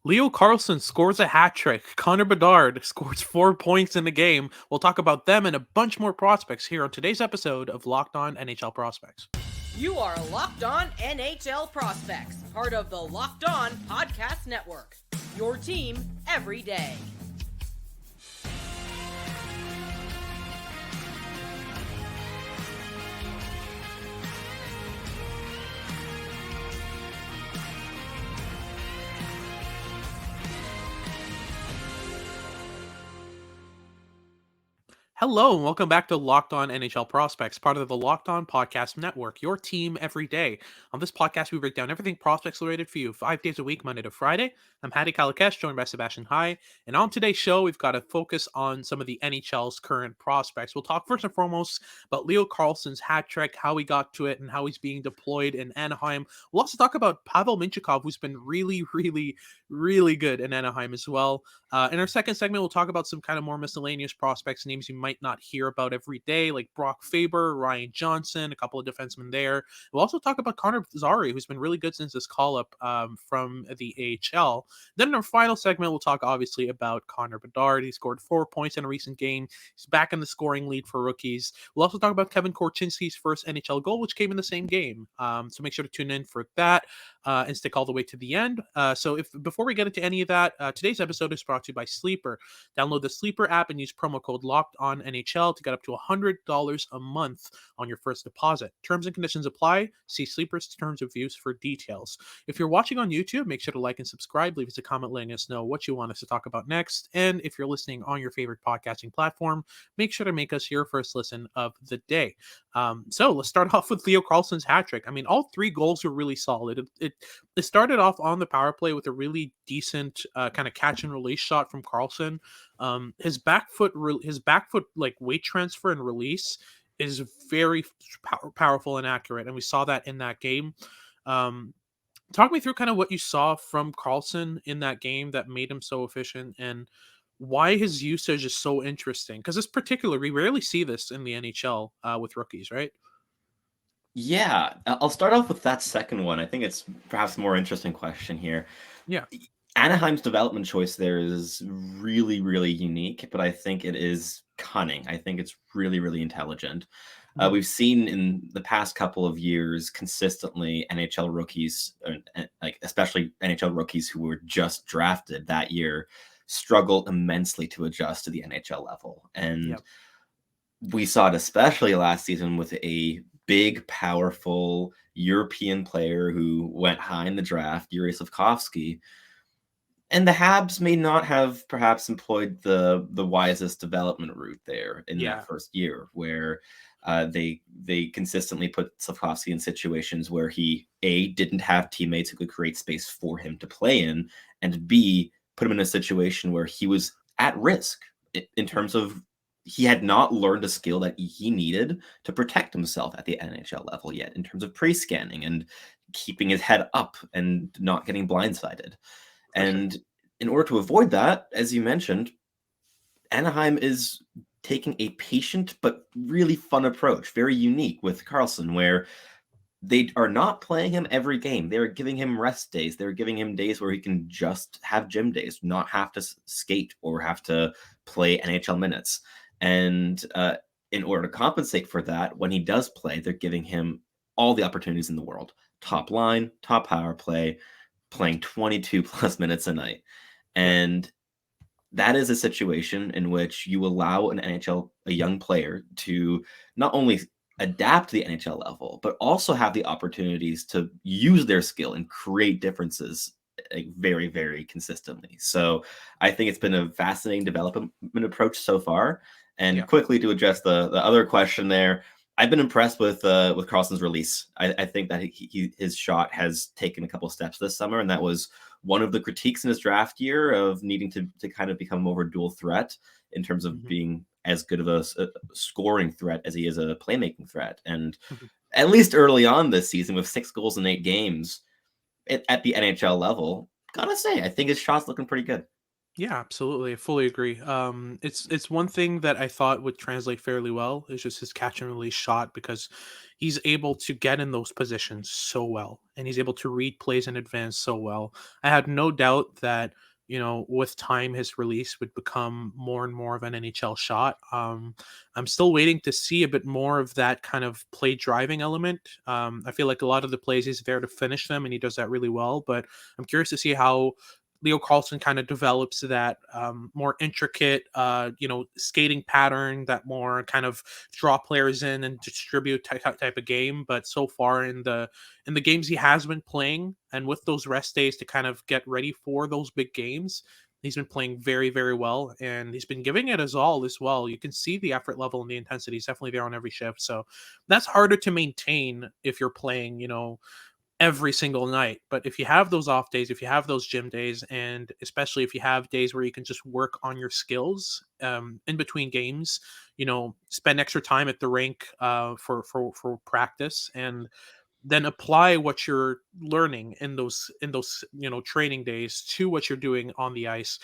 Leo Carlsson scores a hat trick. Connor Bedard scores 4 points in the game. We'll talk about them and a bunch more prospects here on today's episode of Locked On NHL Prospects. You are Locked On NHL Prospects, part of the Locked On Podcast Network. Your team every day. Hello and welcome back to Locked On NHL Prospects, part of the Locked On Podcast Network, your team every day. On this podcast, we break down everything prospects related for you 5 days a week, Monday to Friday. I'm Hattie Kalakesh, joined by Sebastian High. And on today's show, we've got to focus on some of the NHL's current prospects. We'll talk first and foremost about Leo Carlsson's hat trick, how he got to it, and how he's being deployed in Anaheim. We'll also talk about Pavel Mintyukov, who's been really good in Anaheim as well. In our second segment, we'll talk about some kind of more miscellaneous prospects, names you might not hear about every day, like Brock Faber, Ryan Johnson, a couple of defensemen there. We'll also talk about Connor Bedard, who's been really good since his call-up from the AHL. Then in our final segment, we'll talk obviously about Connor Bedard. He scored 4 points in a recent game. He's back in the scoring lead for rookies. We'll also talk about Kevin Korchinski's first NHL goal, which came in the same game. So make sure to tune in for that and stick all the way to the end. So before we get into any of that, today's episode is brought to you by Sleeper. Download the Sleeper app and use promo code LOCKEDONNHL to get up to $100 a month on your first deposit. Terms and conditions apply. See Sleeper's terms of use for details. If you're watching on YouTube, make sure to like and subscribe. Leave us a comment letting us know what you want us to talk about next. And if you're listening on your favorite podcasting platform, make sure to make us your first listen of the day. So let's start off with Leo Carlsson's hat trick. I mean, all three goals were really solid. It started off on the power play with a really decent kind of catch and release shot from Carlsson. His back foot like weight transfer and release is very powerful and accurate, and we saw that in that game. Talk me through kind of what you saw from Carlsson in that game that made him so efficient, and why his usage is so interesting. Because we rarely see this in the NHL with rookies, right? Yeah, I'll start off with that second one. I think it's perhaps a more interesting question here. Yeah. Anaheim's development choice there is really unique, but I think it is cunning. I think it's really intelligent. We've seen in the past couple of years consistently NHL rookies, like especially NHL rookies who were just drafted that year, struggle immensely to adjust to the NHL level. And we saw it especially last season with a big, powerful European player who went high in the draft, Yuri Slafkovsky. And the Habs may not have perhaps employed the wisest development route there in that first year, where they consistently put Slafkovsky in situations where he, A, didn't have teammates who could create space for him to play in, and B, put him in a situation where he was at risk in terms of he had not learned a skill that he needed to protect himself at the NHL level yet, in terms of pre-scanning and keeping his head up and not getting blindsided. And in order to avoid that, as you mentioned, Anaheim is taking a patient but really fun approach, very unique with Carlsson, where they are not playing him every game. They're giving him rest days. They're giving him days where he can just have gym days, not have to skate or have to play NHL minutes. And in order to compensate for that, when he does play, they're giving him all the opportunities in the world. Top line, top power play, playing 22 plus minutes a night. And that is a situation in which you allow a young player to not only adapt to the NHL level, but also have the opportunities to use their skill and create differences very consistently. So I think it's been a fascinating development approach so far. And quickly to address the other question there, I've been impressed with Carlsson's release. I think that his shot has taken a couple steps this summer, and that was one of the critiques in his draft year of needing to kind of become more of a dual threat in terms of being as good of a scoring threat as he is a playmaking threat. And at least early on this season, with 6 goals in 8 games at the NHL level, gotta say, I think his shot's looking pretty good. Yeah, absolutely. I fully agree. It's one thing that I thought would translate fairly well is just his catch and release shot because he's able to get in those positions so well, and he's able to read plays in advance so well. I had no doubt that with time his release would become more and more of an NHL shot. I'm still waiting to see a bit more of that kind of play driving element. I feel like a lot of the plays he's there to finish them, and he does that really well. But I'm curious to see how Leo Carlsson kind of develops that more intricate, skating pattern, that more kind of draw players in and distribute type of game. But so far in the games he has been playing, and with those rest days to kind of get ready for those big games, he's been playing very, very well, and he's been giving it his all as well. You can see the effort level and the intensity is definitely there on every shift. So that's harder to maintain if you're playing, every single night. But if you have those off days, if you have those gym days, and especially if you have days where you can just work on your skills in between games, spend extra time at the rink for practice, and then apply what you're learning in those training days to what you're doing on the ice.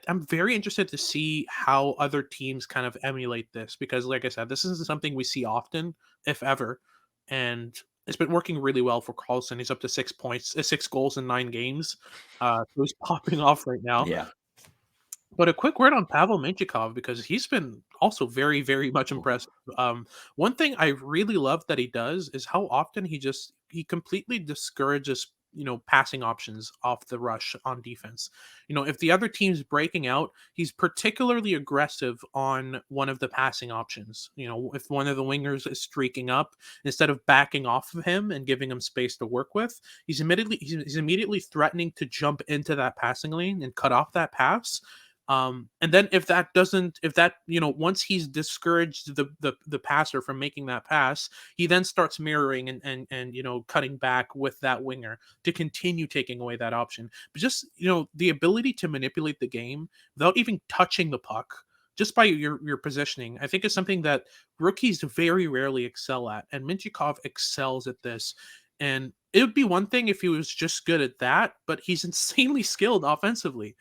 I'm very interested to see how other teams kind of emulate this because, like I said, this isn't something we see often, if ever, and it's been working really well for Carlson. He's up to 6 points, 6 goals in 9 games, so he's popping off right now. Yeah. But a quick word on Pavel Mintyukov because he's been also very, very much Ooh. impressive. One thing I really love that he does is how often he completely discourages passing options off the rush on defense. If the other team's breaking out, he's particularly aggressive on one of the passing options. If one of the wingers is streaking up, instead of backing off of him and giving him space to work with, he's immediately threatening to jump into that passing lane and cut off that pass. And then if that once he's discouraged the passer from making that pass, he then starts mirroring and cutting back with that winger to continue taking away that option. But just the ability to manipulate the game without even touching the puck, just by your positioning, I think is something that rookies very rarely excel at, and Mintyukov excels at this. And it would be one thing if he was just good at that, but he's insanely skilled offensively.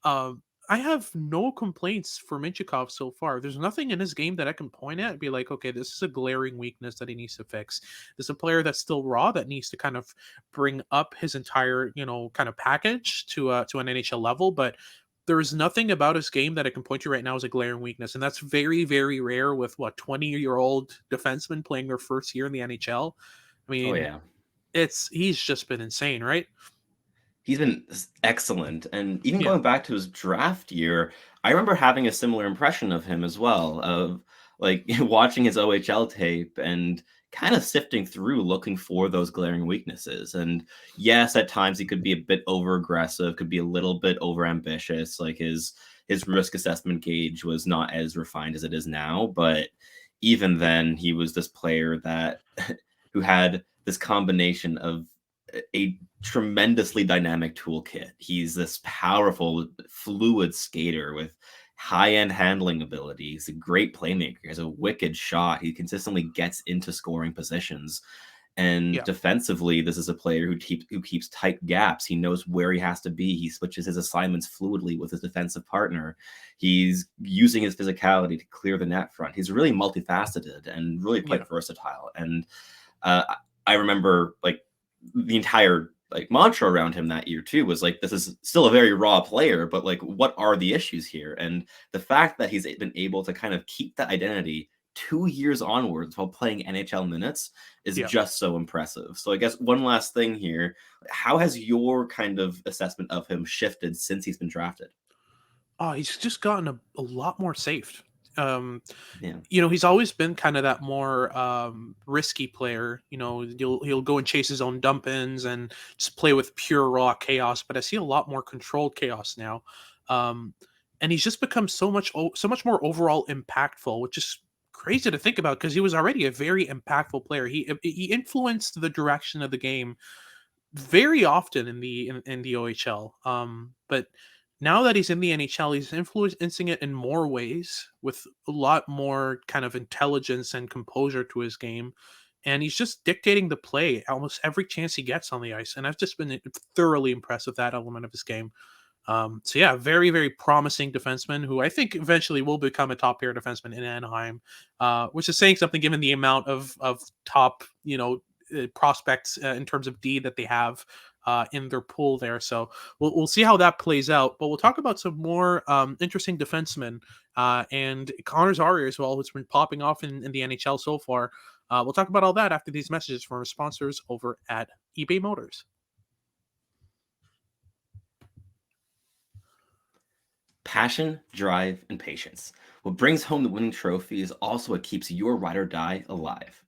Um, I have no complaints for Minchikov so far. There's nothing in his game that I can point at and be like, okay, this is a glaring weakness that he needs to fix. There's a player that's still raw that needs to kind of bring up his entire, kind of package to an NHL level. But there is nothing about his game that I can point to right now as a glaring weakness, and that's very, very rare with 20-year-old defensemen playing their first year in the NHL. I Oh mean, yeah. he's just been insane, right? He's been excellent, and even Yeah, going back to his draft year, I remember having a similar impression of him as well, of, like, watching his OHL tape and kinda sifting through looking for those glaring weaknesses, and yes, at times he could be a bit over aggressive, could be a little bit over ambitious, like, his risk assessment gauge was not as refined as it is now, but even then, he was this player that who had this combination of a tremendously dynamic toolkit. He's this powerful, fluid skater with high-end handling ability. He's a great playmaker. He has a wicked shot. He consistently gets into scoring positions. And yeah, defensively, this is a player who keeps tight gaps. He knows where he has to be. He switches his assignments fluidly with his defensive partner. He's using his physicality to clear the net front. He's really multifaceted and really yeah, quite versatile. And uh, I remember, like, the entire, like, mantra around him that year too was like, this is still a very raw player, but, like, what are the issues here? And the fact that he's been able to kind of keep that identity 2 years onwards while playing NHL minutes is yeah. just so impressive. So I guess one last thing here, how has your kind of assessment of him shifted since he's been drafted? Oh, he's just gotten a lot more safe. Um, Yeah. he's always been kind of that more risky player. He'll go and chase his own dump ins and just play with pure raw chaos. But I see a lot more controlled chaos now, um, and he's just become so much more overall impactful, which is crazy to think about because he was already a very impactful player. He influenced the direction of the game very often in the OHL. But now that he's in the NHL, he's influencing it in more ways with a lot more kind of intelligence and composure to his game. And he's just dictating the play almost every chance he gets on the ice. And I've just been thoroughly impressed with that element of his game. So yeah, very, very promising defenseman who I think eventually will become a top pair defenseman in Anaheim, which is saying something given the amount of top, prospects in terms of D that they have in their pool there. So we'll see how that plays out. But we'll talk about some more interesting defensemen and Connor Zary as well, who's been popping off in the NHL so far. We'll talk about all that after these messages from our sponsors over at eBay Motors. Passion, drive, and patience. What brings home the winning trophy is also what keeps your ride or die alive.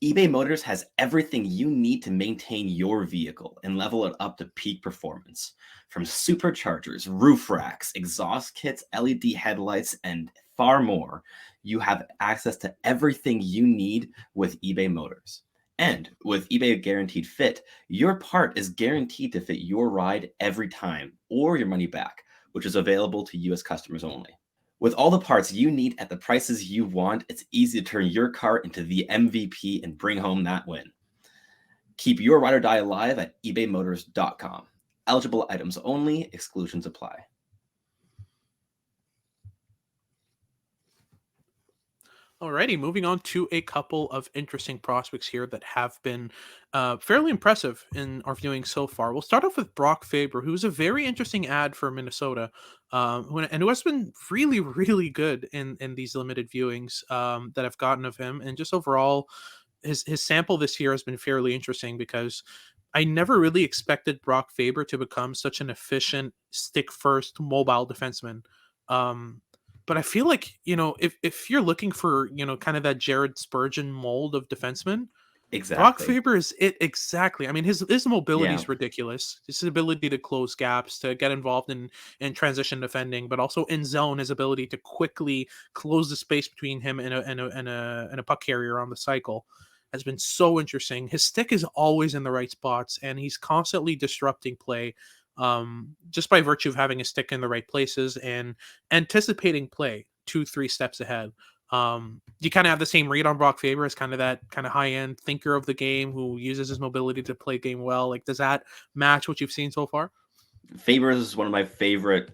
eBay Motors has everything you need to maintain your vehicle and level it up to peak performance. From superchargers, roof racks, exhaust kits, LED headlights, and far more, you have access to everything you need with eBay Motors. And with eBay Guaranteed Fit, your part is guaranteed to fit your ride every time or your money back, which is available to U.S. customers only. With all the parts you need at the prices you want, it's easy to turn your car into the MVP and bring home that win. Keep your ride or die alive at ebaymotors.com. Eligible items only, exclusions apply. Alrighty, moving on to a couple of interesting prospects here that have been fairly impressive in our viewing so far. We'll start off with Brock Faber, who's a very interesting ad for Minnesota, who has been really, really good in these limited viewings that I've gotten of him, and just overall, his sample this year has been fairly interesting because I never really expected Brock Faber to become such an efficient stick first mobile defenseman. Um, but I feel like, if you're looking for, kind of that Jared Spurgeon mold of defenseman, Brock Exactly. Faber is it exactly. I mean, his mobility Yeah. is ridiculous. His ability to close gaps, to get involved in transition defending, but also in zone, his ability to quickly close the space between him and a puck carrier on the cycle has been so interesting. His stick is always in the right spots, and he's constantly disrupting play, just by virtue of having his stick in the right places and anticipating play 2-3 steps ahead. You kind of have the same read on Brock Faber as kind of that kind of high end thinker of the game who uses his mobility to play game well. Like, does that match what you've seen so far? Faber is one of my favorite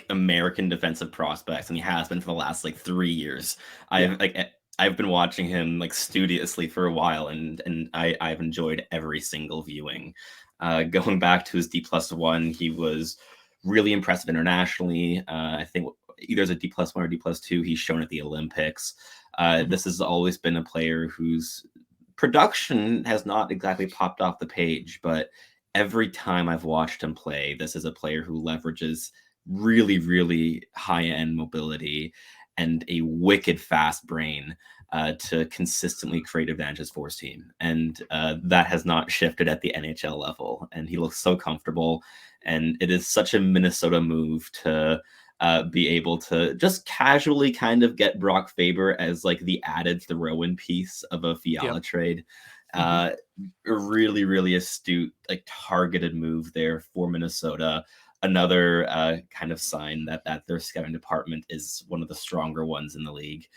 American defensive prospects, and he has been for the last 3 years. Yeah. I've been watching him studiously for a while, and I've enjoyed every single viewing. Going back to his D+1, he was really impressive internationally. I think either as a D+1 or D+2, he's shown at the Olympics. This has always been a player whose production has not exactly popped off the page, but every time I've watched him play, this is a player who leverages really, really high-end mobility and a wicked fast brain to consistently create advantages for his team. And that has not shifted at the NHL level. And he looks so comfortable. And it is such a Minnesota move to be able to just casually kind of get Brock Faber as the added throw-in piece of a Fiala Yep. trade. Mhm. A really, really astute, targeted move there for Minnesota. Another kind of sign that their scouting department is one of the stronger ones in the league.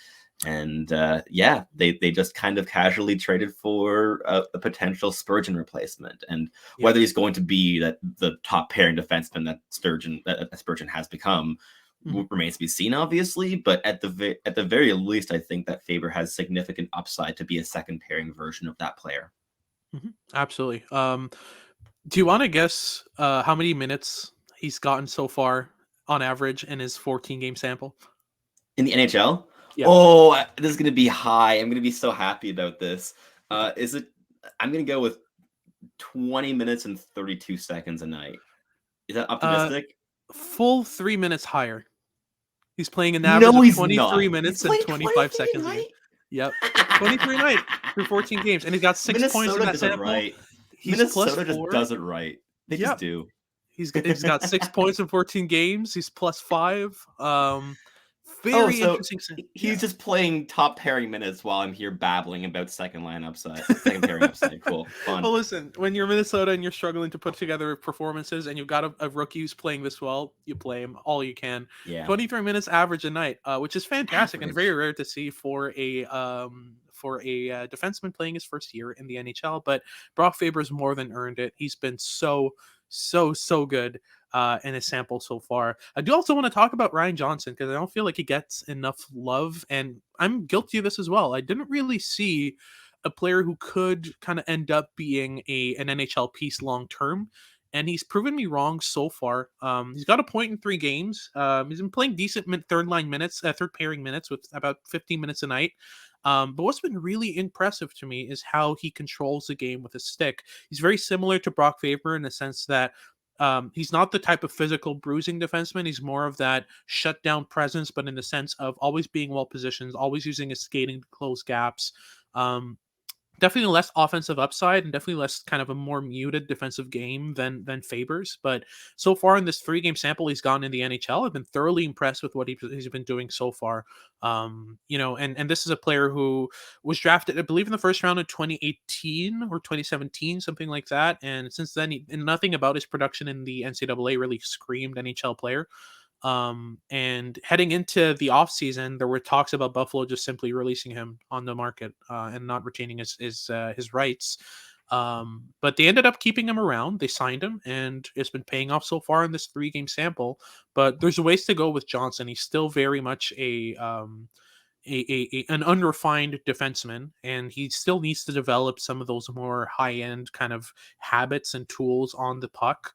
And they just kind of casually traded for a potential Spurgeon replacement. And Yep. whether he's going to be the top pairing defenseman that Spurgeon has become Mhm. remains to be seen, obviously. But at the very least, I think that Faber has significant upside to be a second pairing version of that player. Mhm. Absolutely. Do you want to guess how many minutes he's gotten so far on average in his 14 game sample? In the NHL? Yeah. Oh, this is going to be high. I'm going to be so happy about this. Is it? I'm going to go with 20 minutes and 32 seconds a night. Is that Uh, optimistic? Full 3 minutes higher. He's playing an average No, of he's 23 not. He's minutes and playing 25 23 a seconds a game. night. Yep. 23 a night through 14 games. And he's got 6 points in Minnesota that does it sample. right. He's plus Minnesota just four. does it right. They just Yep. do. He's got 6 points in 14 games. He's plus five. Oh, Very so interesting. he's Yeah. just playing top pairing minutes while I'm here babbling about second line upside, second pairing upside. Cool, fun. Well, listen, when you're Minnesota and you're struggling to put together performances and you've got a rookie who's playing this well, you play him all you can. Yeah, 23 minutes average a night, which is fantastic and very average. rare to see for a defenseman playing his first year in the NHL. But Brock Faber's more than earned it. He's been so good. in his sample so far. I do also want to talk about Ryan Johnson because I don't feel like he gets enough love, and I'm guilty of this as well. I didn't really see a player who could kind of end up being an NHL piece long term. And he's proven me wrong so far. He's got a point in 3 games. He's been playing decent third pairing minutes with about 15 minutes a night. But what's been really impressive to me is how he controls the game with his stick. He's very similar to Brock Faber in the sense that he's not the type of physical bruising defenseman. He's more of that shutdown presence, but in the sense of always being well positioned, always using his skating to close gaps. Definitely less offensive upside and definitely less kind of a more muted defensive game than Faber's. But so far in this 3-game sample he's gone in the NHL, I've been thoroughly impressed with what he's been doing so far. And this is a player who was drafted, I believe, in the first round in 2018 or 2017, something like that. And since then, nothing about his production in the NCAA really screamed NHL player. And heading into the offseason, there were talks about Buffalo just simply releasing him on the market and not retaining his rights. But they ended up keeping him around. They signed him, and it's been paying off so far in this 3-game sample. But there's a ways to go with Johnson. He's still very much an unrefined defenseman, and he still needs to develop some of those more high-end kind of habits and tools on the puck.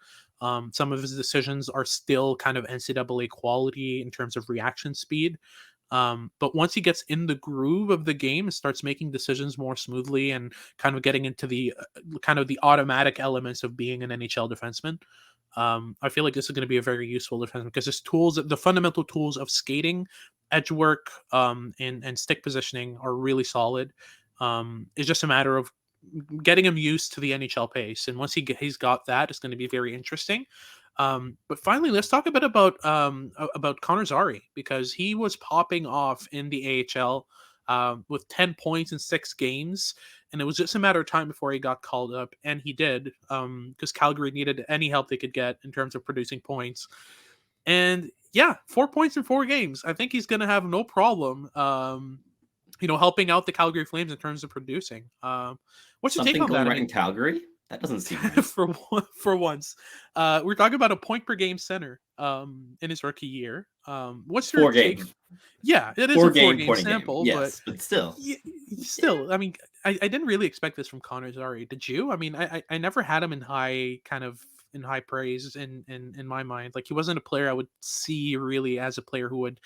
Some of his decisions are still kind of NCAA quality in terms of reaction speed. But once he gets in the groove of the game and starts making decisions more smoothly and kind of getting into the kind of the automatic elements of being an NHL defenseman, I feel like this is going to be a very useful defenseman because his tools, the fundamental tools of skating, edge work, and stick positioning are really solid. It's just a matter of getting him used to the NHL pace, and once he's got that, it's going to be very interesting. But finally, let's talk a bit about Connor Zary, because he was popping off in the AHL with 10 points in 6 games, and it was just a matter of time before he got called up, and he did, because Calgary needed any help they could get in terms of producing points. And yeah, 4 points in 4 games. I think he's going to have no problem helping out the Calgary Flames in terms of producing. What's your Something take on going that? right in Calgary? That doesn't seem right. for once. We're talking about a point per game center in his rookie year. What's your 4 take? games. Yeah, it is 4-game sample, game. Yes, but still. Still, I mean, I didn't really expect this from Connor Zary. Did you? I mean, I never had him in high praise in my mind. Like, he wasn't a player I would see really as a player who would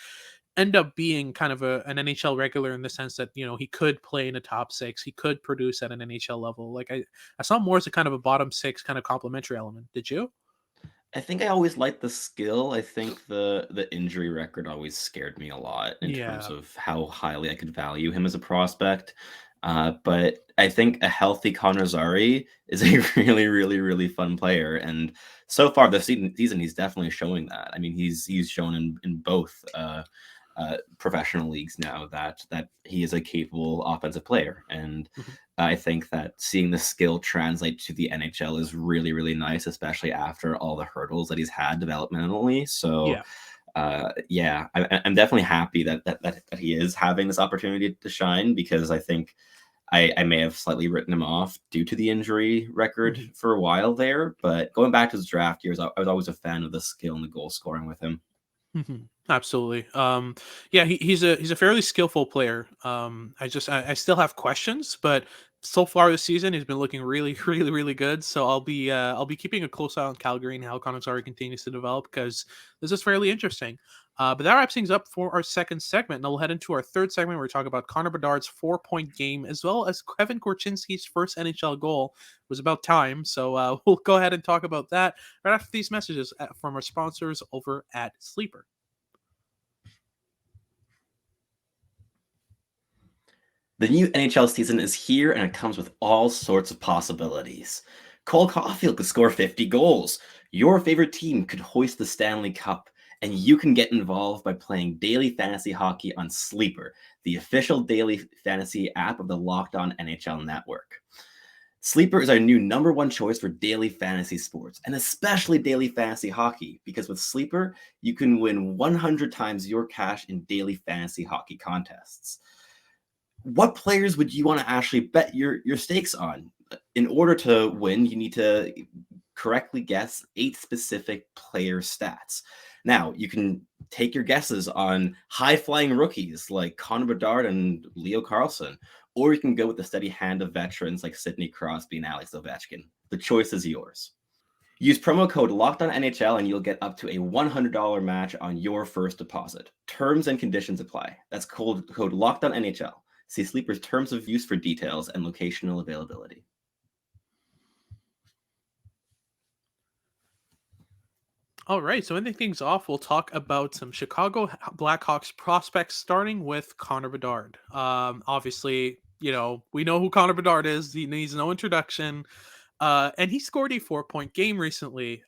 end up being kind of an NHL regular in the sense that, he could play in a top 6, he could produce at an NHL level. Like, I saw him more as a kind of a bottom 6 kind of complementary element. Did you? I think I always liked the skill. I think the injury record always scared me a lot in terms of how highly I could value him as a prospect. But I think a healthy Connor Zary is a really, really, really fun player. And so far this season, he's definitely showing that. I mean, he's shown in both professional leagues now that he is a capable offensive player. And I think that seeing the skill translate to the NHL is really, really nice, especially after all the hurdles that he's had developmentally. So I'm definitely happy that he is having this opportunity to shine, because I think I may have slightly written him off due to the injury record for a while there. But going back to his draft years, I was always a fan of the skill and the goal scoring with him. Absolutely. He's a fairly skillful player. I still have questions, but so far this season he's been looking really, really, really good. So I'll be keeping a close eye on Calgary and how Connor Zary continues to develop, because this is fairly interesting. But that wraps things up for our second segment. Now we'll head into our third segment where we talk about Connor Bedard's 4-point game, as well as Kevin Korchinski's first NHL goal. It was about time. So we'll go ahead and talk about that right after these messages from our sponsors over at Sleeper. The new NHL season is here, and it comes with all sorts of possibilities. Cole Caulfield could score 50 goals. Your favorite team could hoist the Stanley Cup, and you can get involved by playing daily fantasy hockey on Sleeper, the official daily fantasy app of the Locked On NHL Network. Sleeper is our new #1 choice for daily fantasy sports, and especially daily fantasy hockey, because with Sleeper, you can win 100 times your cash in daily fantasy hockey contests. What players would you want to actually bet your stakes on? In order to win, you need to correctly guess 8 specific player stats. Now, you can take your guesses on high-flying rookies like Connor Bedard and Leo Carlsson, or you can go with the steady hand of veterans like Sidney Crosby and Alex Ovechkin. The choice is yours. Use promo code LOCKEDONNHL and you'll get up to a $100 match on your first deposit. Terms and conditions apply. That's code LOCKEDONNHL. See Sleeper's terms of use for details and locational availability. All right, so ending things off, we'll talk about some Chicago Blackhawks prospects, starting with Connor Bedard. Obviously, we know who Connor Bedard is. He needs no introduction. And he scored a 4-point game recently.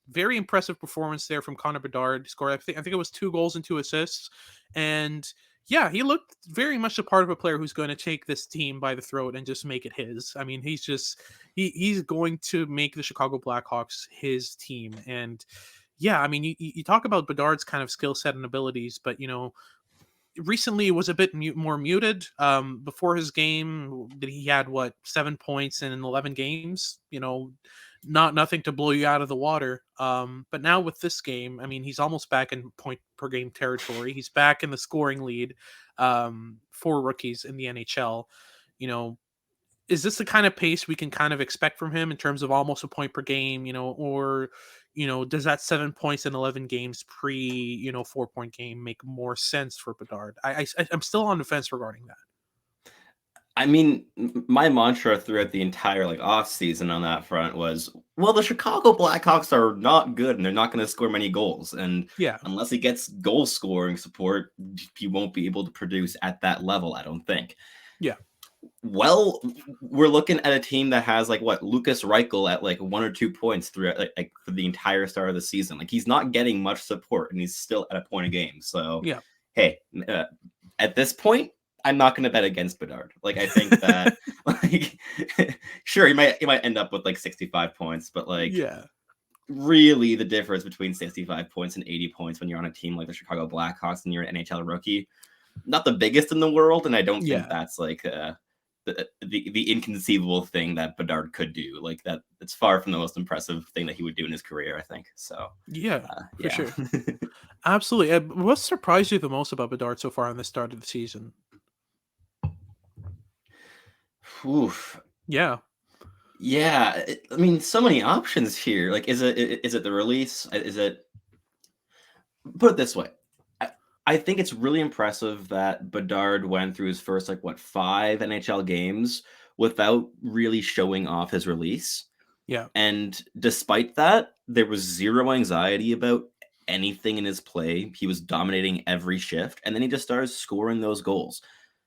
Very impressive performance there from Connor Bedard. He scored, I think it was 2 goals and 2 assists. And yeah, he looked very much a part of a player who's going to take this team by the throat and just make it his. I mean, he's going to make the Chicago Blackhawks his team. And yeah, I mean, you talk about Bedard's kind of skill set and abilities, but recently it was a bit more muted. Before his game, he had 7 points in 11 games. Nothing to blow you out of the water. But now with this game, I mean, he's almost back in point per game territory. He's back in the scoring lead for rookies in the NHL. Is this the kind of pace we can kind of expect from him in terms of almost a point per game? Or does that 7 points in 11 games pre 4-point game make more sense for Bedard? I'm still on the fence regarding that. I mean, my mantra throughout the entire off season on that front was, well, the Chicago Blackhawks are not good and they're not going to score many goals. And Yeah. unless he gets goal scoring support, he won't be able to produce at that level, I don't think. Yeah. Well, we're looking at a team that has Lucas Reichel at 1 or 2 points throughout for the entire start of the season. He's not getting much support and he's still at a point a game. So yeah, hey, at this point, I'm not going to bet against Bedard. I think that sure, he might end up with 65 points, but yeah, really the difference between 65 points and 80 points when you're on a team like the Chicago Blackhawks and you're an NHL rookie, not the biggest in the world, and I don't think that's the inconceivable thing that Bedard could do. That it's far from the most impressive thing that he would do in his career, I think. So for sure. Absolutely. What surprised you the most about Bedard so far on the start of the season? Oof. Yeah. I mean, so many options here. Is it the release? Is it? Put it this way. I think it's really impressive that Bedard went through his first 5 NHL games without really showing off his release. Yeah. And despite that, there was zero anxiety about anything in his play. He was dominating every shift, and then he just started scoring those goals.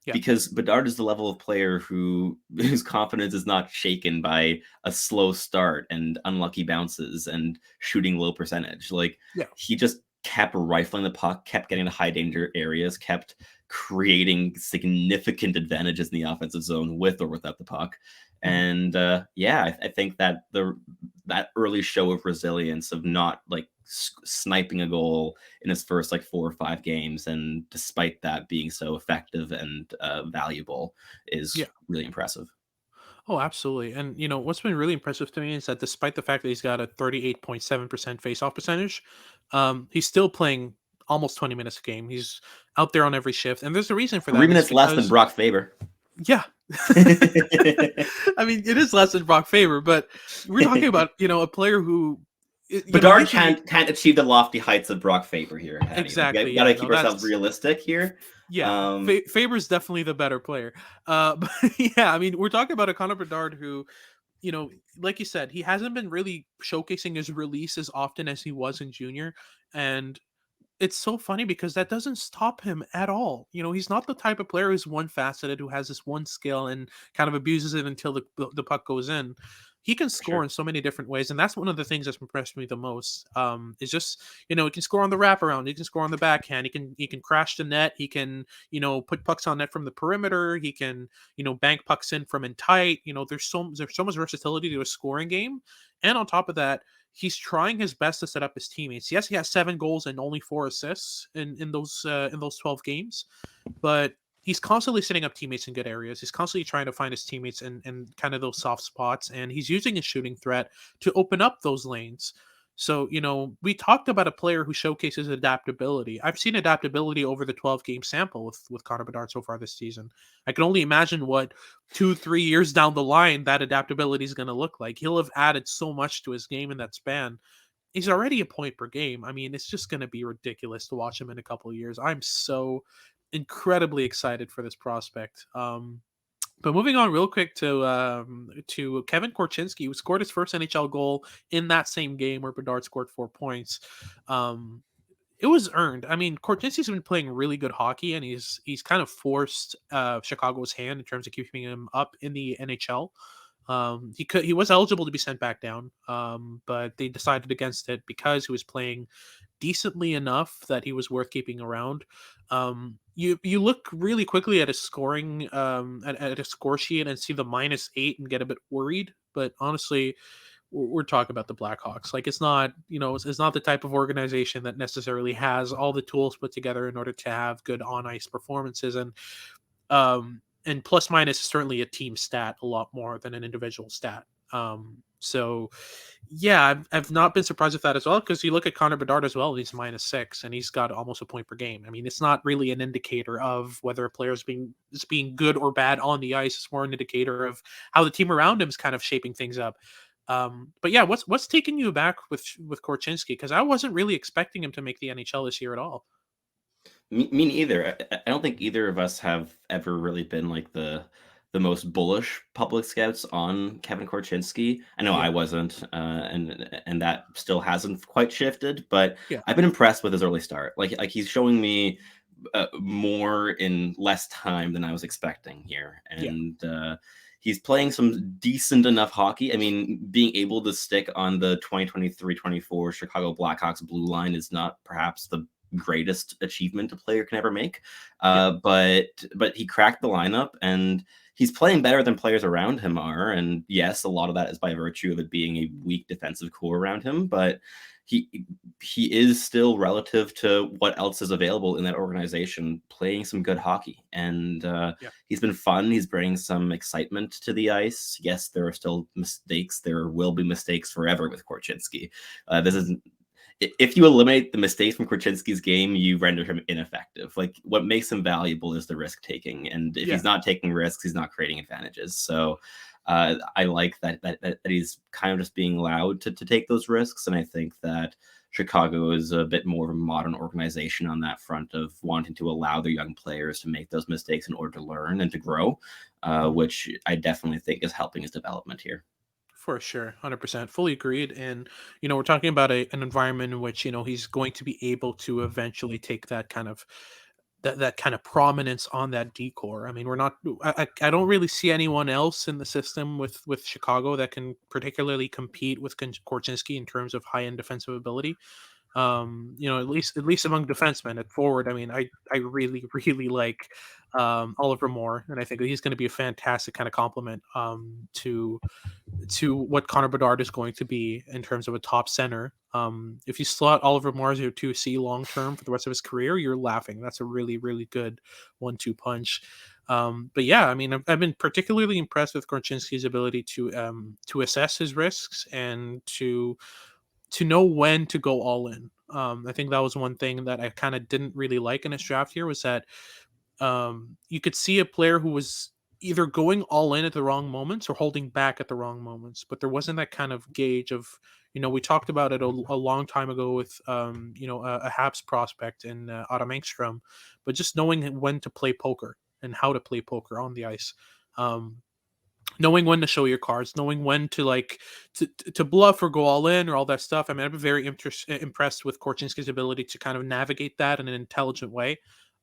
Yeah. Because Bedard is the level of player whose confidence is not shaken by a slow start and unlucky bounces and shooting low percentage. He just kept rifling the puck, kept getting to high danger areas, kept creating significant advantages in the offensive zone with or without the puck. And I think that that early show of resilience of not sniping a goal in his first 4 or 5 games, and despite that being so effective and valuable, is really impressive. Oh, absolutely. And what's been really impressive to me is that despite the fact that he's got a 38.7% face-off percentage, he's still playing almost 20 minutes a game. He's out there on every shift, and there's a reason for that. 3 minutes less than Brock Faber. Yeah. I mean, it is less than Brock Faber, but we're talking about a player who Bedard can't achieve the lofty heights of Brock Faber here. Patty. Exactly. We gotta keep ourselves realistic here. Yeah, Faber's definitely the better player. But yeah, I mean, we're talking about a Connor Bedard who, like you said, he hasn't been really showcasing his release as often as he was in junior, and it's so funny because that doesn't stop him at all. He's not the type of player who's one-faceted, who has this one skill and kind of abuses it until the puck goes in. He can score in so many different ways, and that's one of the things that's impressed me the most. Is just he can score on the wraparound, he can score on the backhand, he can crash the net, he can put pucks on net from the perimeter, he can bank pucks in from in tight. There's so much versatility to a scoring game, and on top of that, he's trying his best to set up his teammates. Yes, he has 7 goals and only 4 assists in those 12 games, but he's constantly setting up teammates in good areas. He's constantly trying to find his teammates and kind of those soft spots, and he's using his shooting threat to open up those lanes. So, we talked about a player who showcases adaptability. I've seen adaptability over the 12-game sample with Connor Bedard so far this season. I can only imagine what 2-3 years down the line that adaptability is going to look like. He'll have added so much to his game in that span. He's already a point per game. I mean, it's just going to be ridiculous to watch him in a couple of years. I'm so incredibly excited for this prospect. But moving on real quick to Kevin Korchinski, who scored his first NHL goal in that same game where Bedard scored 4 points. It was earned. I mean, Korchinski's been playing really good hockey, and he's kind of forced Chicago's hand in terms of keeping him up in the NHL. He was eligible to be sent back down, but they decided against it because he was playing decently enough that he was worth keeping around. You look really quickly at his scoring at a score sheet and see the -8 and get a bit worried. But honestly, we're talking about the Blackhawks. Like, it's not, it's not the type of organization that necessarily has all the tools put together in order to have good on ice performances. And plus minus is certainly a team stat a lot more than an individual stat. So yeah, I've not been surprised with that as well, because you look at Connor Bedard as well, and he's -6 and he's got almost a point per game. I mean, it's not really an indicator of whether a player is being good or bad on the ice. It's more an indicator of how the team around him is kind of shaping things up. But yeah, what's taking you back with Korchinski? Because I wasn't really expecting him to make the NHL this year at all. Me neither. I don't think either of us have ever really been like the most bullish public scouts on Kevin Korchinski. I know I Yeah, wasn't, and that still hasn't quite shifted. But yeah, I've been impressed with his early start. Like he's showing me more in less time than I was expecting here, yeah, and he's playing some decent enough hockey. I mean, being able to stick on the 2023-24 Chicago Blackhawks blue line is not perhaps the greatest achievement a player can ever make. yeah, But he cracked the lineup, and he's playing better than players around him are. And yes, a lot of that is by virtue of it being a weak defensive core around him, but he is still, relative to what else is available in that organization, playing some good hockey. And yeah, he's been fun. He's bringing some excitement to the ice. Yes, there are still mistakes. There will be mistakes forever with Korchinski. This isn't If you eliminate the mistakes from Korchinski's game, you render him ineffective. Like, what makes him valuable is the risk taking, and if yeah. he's not taking risks, he's not creating advantages. So I like that he's kind of just being allowed to take those risks, and I think that Chicago is a bit more of a modern organization on that front of wanting to allow their young players to make those mistakes in order to learn and to grow, Mhm. which I definitely think is helping his development here. For sure, 100%, fully agreed. And we're talking about an environment in which he's going to be able to eventually take that kind of prominence on that decor. I mean, we're not. I don't really see anyone else in the system with Chicago that can particularly compete with Korchinski in terms of high end defensive ability. At least among defensemen at forward. I mean, I really really like Oliver Moore, and I think that he's going to be a fantastic kind of complement to what Connor Bedard is going to be in terms of a top center. If you slot Oliver Moore as your 2C long term for the rest of his career, you're laughing. That's a really, really good 1-2 punch. But yeah, I mean, I've been particularly impressed with Korchinski's ability to assess his risks and to know when to go all in. I think that was one thing that I kind of didn't really like in his draft here, was that you could see a player who was either going all in at the wrong moments or holding back at the wrong moments, but there wasn't that kind of gauge of, we talked about it a long time ago with, a Habs prospect in Adam Engstrom, but just knowing when to play poker and how to play poker on the ice. Um, Knowing when to show your cards, knowing when to to bluff or go all in or all that stuff. I mean, I've been very impressed with Korchinski's ability to kind of navigate that in an intelligent way.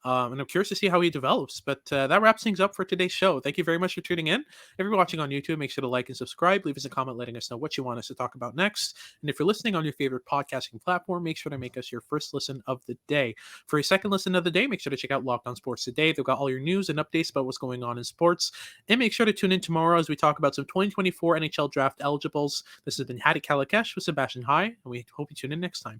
And I'm curious to see how he develops. But that wraps things up for today's show. Thank you very much for tuning in. If you're watching on YouTube, make sure to like and subscribe. Leave us a comment letting us know what you want us to talk about next. And if you're listening on your favorite podcasting platform, make sure to make us your first listen of the day. For a second listen of the day, make sure to check out Locked On Sports Today. They've got all your news and updates about what's going on in sports. And make sure to tune in tomorrow as we talk about some 2024 NHL draft eligibles. This has been Hattie Kalakesh with Sebastian High, and we hope you tune in next time.